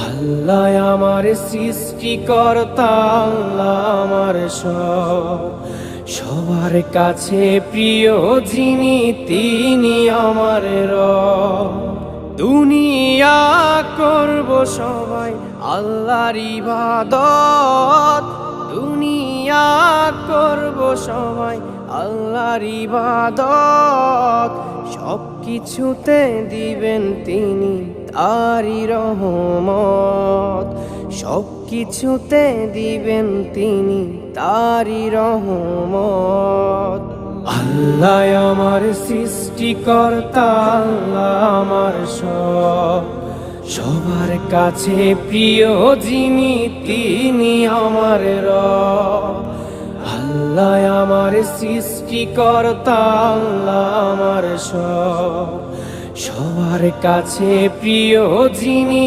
আল্লাহ আমার সৃষ্টিকর্তা, আল্লাহ আমার সব, সবার কাছে প্রিয় যিনি তিনি আমার রব। দুনিয়া করব সবাই আল্লাহর ইবাদত, দুনিয়া করব সবাই আল্লাহর ইবাদত, সব কিছুতে দিবেন তিনি তারই রহমত, সব কিছুতে দিবেন তিনি তারই রহমত। আল্লাহ আমার সৃষ্টিকর্তা, আল্লাহ আমার সব, সবার কাছে প্রিয় যিনি তিনি আমার রব। আল্লাহ আমার সৃষ্টিকর্তা, আল্লাহ আমার সব, সবার কাছে প্রিয় যিনি